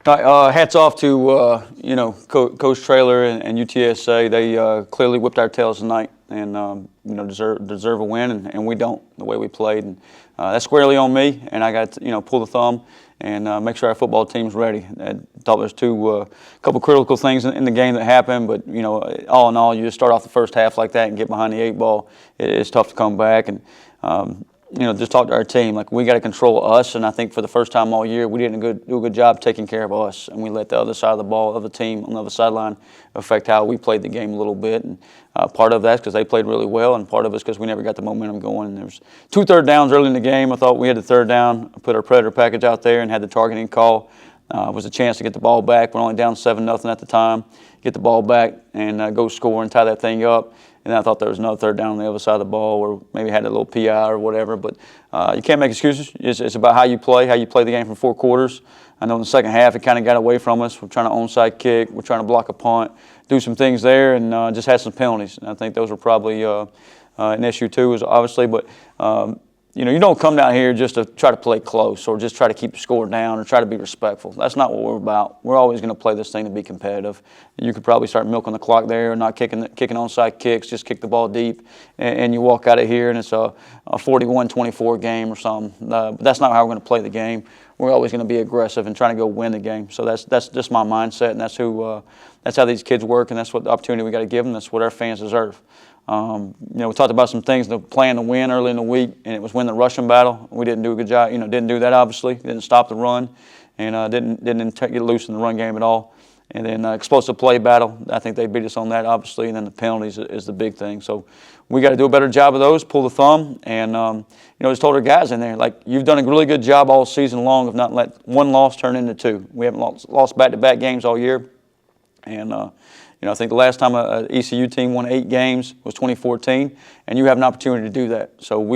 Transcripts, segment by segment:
Hats off to Coach Traylor and UTSA. They clearly whipped our tails tonight, and deserve a win, and we don't the way we played. And that's squarely on me, and I got to pull the thumb and make sure our football team's ready. I thought there's a couple critical things in the game that happened, but all in all, you just start off the first half like that and get behind the 8 ball. It's tough to come back, and just talk to our team. Like, we got to control us, and I think for the first time all year, we didn't do a good job taking care of us, and we let the other side of the ball, of the team on the other sideline, affect how we played the game a little bit. And part of that's because they played really well, and part of it's because we never got the momentum going. And there was 2 third downs early in the game. I thought we had the third down, put our predator package out there, and had the targeting call. It was a chance to get the ball back. We're only down 7-0 at the time. Get the ball back and go score and tie that thing up. And I thought there was another third down on the other side of the ball, or maybe had a little PI or whatever. But you can't make excuses. It's about how you play the game for 4 quarters. I know in the second half it kind of got away from us. We're trying to onside kick. We're trying to block a punt, do some things there, and just had some penalties. And I think those were probably an issue too, is obviously. But you don't come down here just to try to play close or just try to keep the score down or try to be respectful. That's not what we're about. We're always going to play this thing to be competitive. You could probably start milking the clock there, not kicking onside kicks, just kick the ball deep, and you walk out of here and it's a 41-24 game or something. But that's not how we're going to play the game. We're always going to be aggressive and trying to go win the game. So that's just my mindset, and that's how these kids work, and that's what the opportunity we got to give them. That's what our fans deserve. We talked about some things, the plan to win early in the week, and it was win the rushing battle. We didn't do a good job. Didn't do that, obviously. Didn't stop the run, and didn't get loose in the run game at all. And then explosive play battle, I think they beat us on that, obviously. And then the penalties is the big thing. So we got to do a better job of those, pull the thumb, and just told our guys in there, like, you've done a really good job all season long of not let one loss turn into 2. We haven't lost back-to-back games all year, and I think the last time an ECU team won 8 games was 2014, and you have an opportunity to do that. So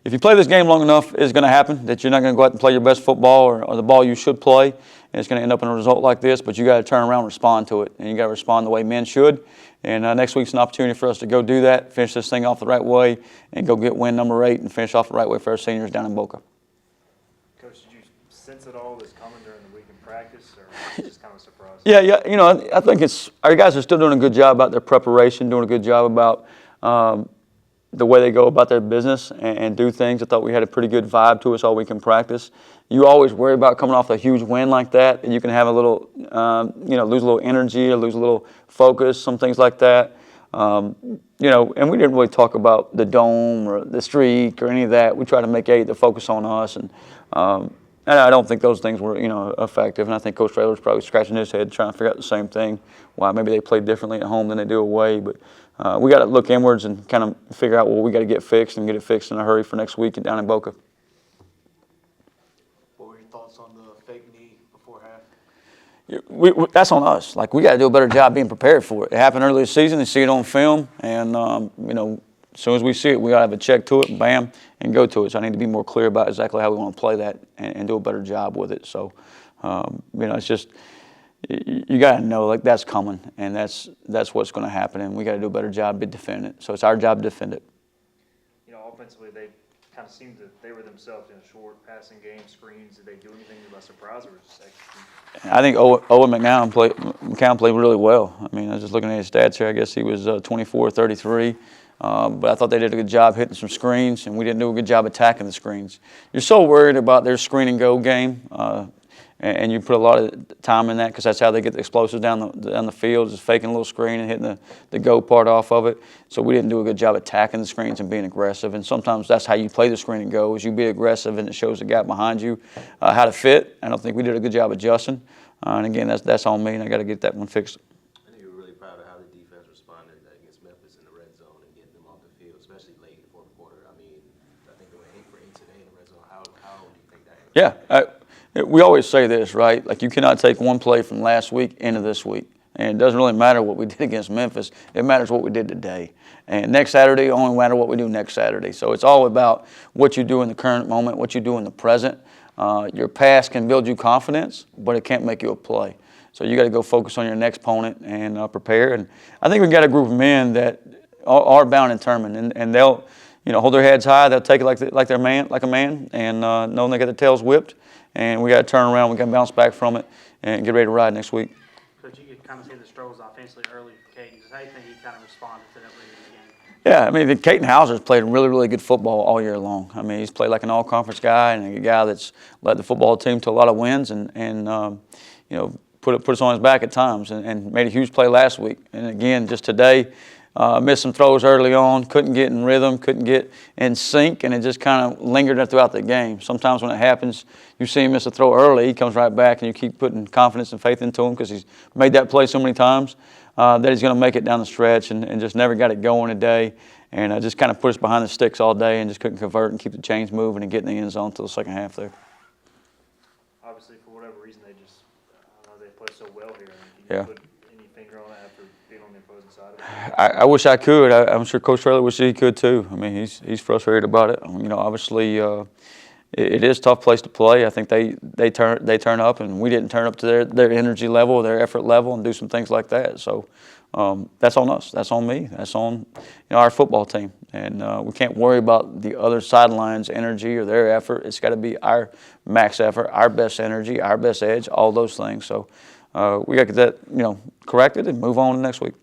if you play this game long enough, it's going to happen that you're not going to go out and play your best football or the ball you should play, and it's going to end up in a result like this. But you got to turn around and respond to it, and you got to respond the way men should. And next week's an opportunity for us to go do that, finish this thing off the right way, and go get win number 8 and finish off the right way for our seniors down in Boca. Coach, did you sense at all this coming during the week in practice, or was it just kind of a surprise? Yeah. I think our guys are still doing a good job about their preparation, doing a good job about the way they go about their business and do things. I thought we had a pretty good vibe to us all week in practice. You always worry about coming off a huge win like that, and you can have a little, lose a little energy or lose a little focus, some things like that. And we didn't really talk about the dome or the streak or any of that. We tried to make the focus on us, and I don't think those things were, effective. And I think Coach Traylor was probably scratching his head trying to figure out the same thing, why maybe they played differently at home than they do away. But we got to look inwards and kind of figure out what we got to get fixed and get it fixed in a hurry for next week and down in Boca. What were your thoughts on the fake knee before half? That's on us. Like, we got to do a better job being prepared for it. It happened early this season. They see it on film, and as soon as we see it, we got to have a check to it, bam, and go to it. So I need to be more clear about exactly how we want to play that and do a better job with it. So, it's just, you got to know, like, that's coming, and that's what's going to happen, and we got to do a better job of defending it. So it's our job to defend it. Offensively, they kind of seemed that they were themselves in a short passing game, screens. Did they do anything by surprise, or just execute? I think Owen McCown played really well. I mean, I was just looking at his stats here. I guess he was 24-33. But I thought they did a good job hitting some screens, and we didn't do a good job attacking the screens. You're so worried about their screen and go game, and you put a lot of time in that because that's how they get the explosives down the field, just faking a little screen and hitting the go part off of it. So we didn't do a good job attacking the screens and being aggressive. And sometimes that's how you play the screen and go, is you be aggressive, and it shows the gap behind you how to fit. I don't think we did a good job adjusting. And again, that's on me, and I got to get that one fixed. I think you were really proud of how the defense responded against Memphis in the red zone and getting them off the field, especially late in the fourth quarter. I mean, I think they went 8 for 8 today in the red zone. How do you think that? Yeah. We always say this, right? Like, you cannot take one play from last week into this week. And it doesn't really matter what we did against Memphis. It matters what we did today. And next Saturday, it only matters what we do next Saturday. So it's all about what you do in the current moment, what you do in the present. Your past can build you confidence, but it can't make you a play. So you got to go focus on your next opponent and prepare. And I think we've got a group of men that are bound and determined, and they'll hold their heads high. They'll take it like a man, and knowing they got their tails whipped. and we got to turn around. We got to bounce back from it and get ready to ride next week. Coach, you could kind of see the struggles offensively early for Katin. How do you think he kind of responded to that late in the game? Yeah, I mean, Katin Hauser's played really, really good football all year long. I mean, he's played like an all-conference guy and a guy that's led the football team to a lot of wins and you know, put us on his back at times and made a huge play last week. And again, just today, missed some throws early on, couldn't get in rhythm, couldn't get in sync, and it just kind of lingered throughout the game. Sometimes when it happens, you see him miss a throw early, he comes right back and you keep putting confidence and faith into him because he's made that play so many times. That he's going to make it down the stretch and just never got it going today. And just kind of put us behind the sticks all day and just couldn't convert and keep the chains moving and get in the end zone until the second half there. Obviously, for whatever reason, they just, I don't know, they play so well here. Yeah. Can you put any finger on that after being on the opposing side of it? I wish I could. I'm sure Coach Traylor wishes he could too. I mean, he's frustrated about it. You know, obviously, it is a tough place to play. I think they turn up, and we didn't turn up to their energy level, their effort level, and do some things like that. So that's on us. That's on me. That's on our football team. And we can't worry about the other sideline's energy or their effort. It's got to be our max effort, our best energy, our best edge, all those things. So we got to get that corrected and move on to next week.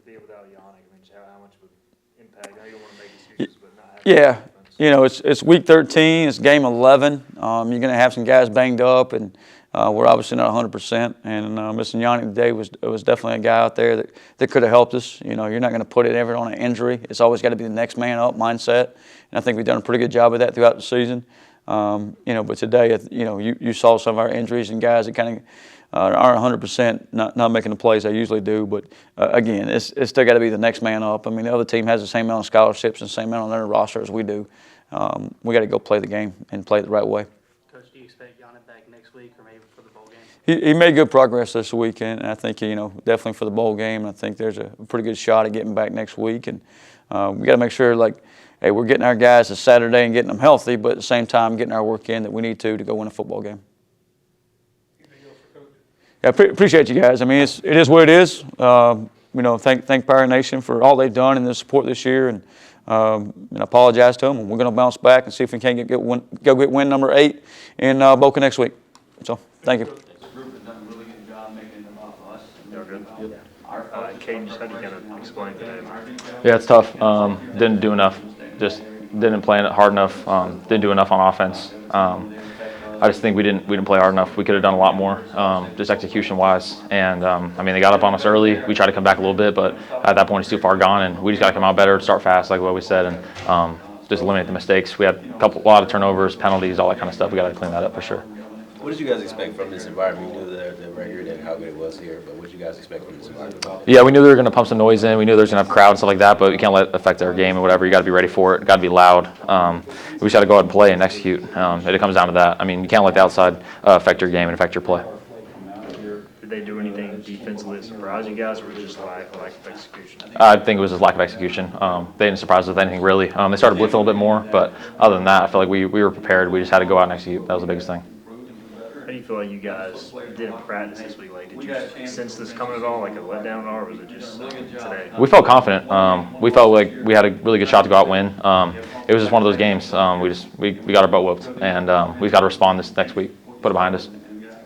Being without Yannick, I mean, just how much of an impact? I know you don't want to make excuses, but not having Yeah. defense. You know, it's week 13. It's game 11. You're going to have some guys banged up, and we're obviously not 100%. And missing Yannick today was definitely a guy out there that could have helped us. You know, you're not going to put it ever on an injury. It's always got to be the next man up mindset. And I think we've done a pretty good job of that throughout the season. But today, you saw some of our injuries and guys that kind of aren't 100%, not making the plays they usually do. But again, it's still got to be the next man up. I mean, the other team has the same amount of scholarships and the same amount on their roster as we do. We got to go play the game and play it the right way. Coach, do you expect Yannick back next week or maybe for the bowl game? He made good progress this weekend, and I think definitely for the bowl game. I think there's a pretty good shot at getting back next week, and we got to make sure hey, we're getting our guys this Saturday and getting them healthy, but at the same time getting our work in that we need to go win a football game. Yeah, appreciate you guys. I mean, it is what it is. Thank Pirate Nation for all they've done and the support this year, and apologize to them. And we're going to bounce back and see if we can go get win number 8 in Boca next week. So, thank you. They're good. Katin, just how do you kind of explain today? Yeah, it's tough. Didn't do enough. Just didn't play it hard enough. Didn't do enough on offense. I just think we didn't play hard enough. We could have done a lot more, just execution-wise. And they got up on us early. We tried to come back a little bit, but at that point it's too far gone, and we just got to come out better, start fast, like what we said, and just eliminate the mistakes. We had a lot of turnovers, penalties, all that kind of stuff. We got to clean that up for sure. What did you guys expect from this environment? You knew the record and how good it was here, but what did you guys expect from this environment? Yeah, we knew they were going to pump some noise in. We knew there was going to have crowd and stuff like that, but you can't let it affect our game or whatever. You got to be ready for it. Got to be loud. We just got to go out and play and execute. It comes down to that. I mean, you can't let the outside affect your game and affect your play. Did they do anything defensively that surprised you guys, or was it just lack of execution? I think it was just lack of execution. They didn't surprise us with anything really. They started blitzing a little bit more, but other than that, I feel like we were prepared. We just had to go out and execute. That was the biggest thing. How do you feel like you guys didn't practice this week? Like, did you sense this coming at all, like a letdown, or was it just today? We felt confident. We felt like we had a really good shot to go out and win. It was just one of those games. We got our butt whooped, and we've got to respond this next week, put it behind us.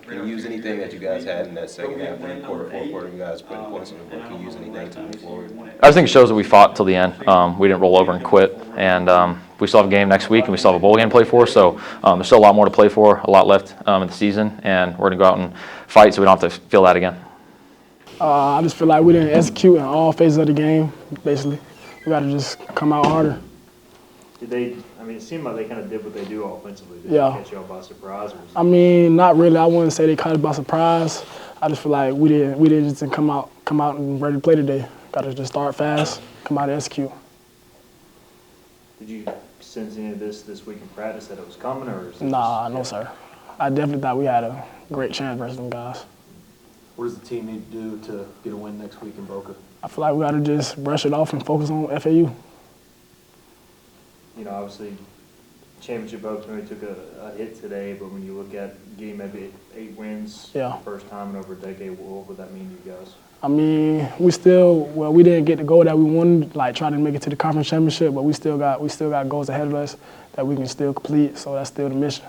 Can you use anything that you guys had in that second half, third quarter, fourth quarter, you guys putting points on the board? Can you use anything to move forward? I just think it shows that we fought till the end. We didn't roll over and quit, and we still have a game next week, and we still have a bowl game to play for, so there's still a lot more to play for, a lot left in the season, and we're going to go out and fight so we don't have to feel that again. I just feel like we didn't execute in all phases of the game, basically. We got to just come out harder. Did they? I mean, it seemed like they kind of did what they do offensively. Did Yeah. they catch y'all by surprise? Or was it- I mean, not really. I wouldn't say they caught us by surprise. I just feel like we didn't just come out and ready to play today. Got to just start fast, come out and execute. Did you sense any of this week in practice that it was coming, or? Is it Nah, just, no sir. I definitely thought we had a great chance versus them guys. What does the team need to do to get a win next week in Boca? I feel like we got to just brush it off and focus on FAU. You know, obviously, championship hopes maybe took a hit today, but when you look at getting maybe 8 wins Yeah. for the first time in over a decade, what would that mean to you guys? I mean, we didn't get the goal that we wanted, like trying to make it to the conference championship, but we still got goals ahead of us that we can still complete, so that's still the mission.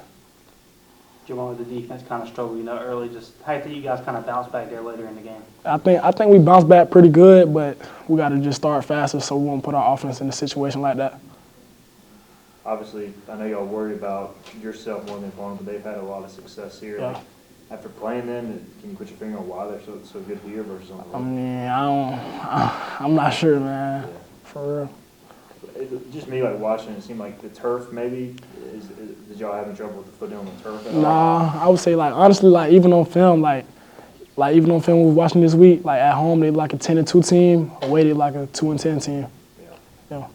Jamal, the defense kind of struggled, early. Just how do you think you guys kind of bounce back there later in the game? I think we bounced back pretty good, but we got to just start faster so we won't put our offense in a situation like that. Obviously, I know y'all worried about yourself more than opponent, but they've had a lot of success here. Yeah. Like, after playing them, can you put your finger on why they're so good here versus on the I road? mean, I'm not sure, man. For real. Just me, like, watching, it seemed like the turf maybe, did y'all have any trouble with the footing on the turf at all? Nah, I would say, like, honestly, like, even on film, like even on film we were watching this week, like, at home they like a 10-2 team, away they like a 2-10 team. Yeah.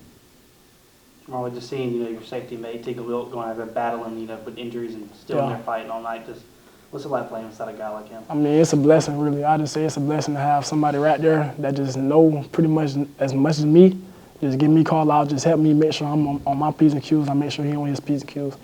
Jamal, just seeing, your safety mate take a look, going out there battling, with injuries and still in Yeah. there fighting all night. Just what's it like playing beside a guy like him? I mean, it's a blessing, really. I just say it's a blessing to have somebody right there that just know pretty much as me. Just give me call out, just help me make sure I'm on my P's and Q's. I make sure he on his P's and Q's.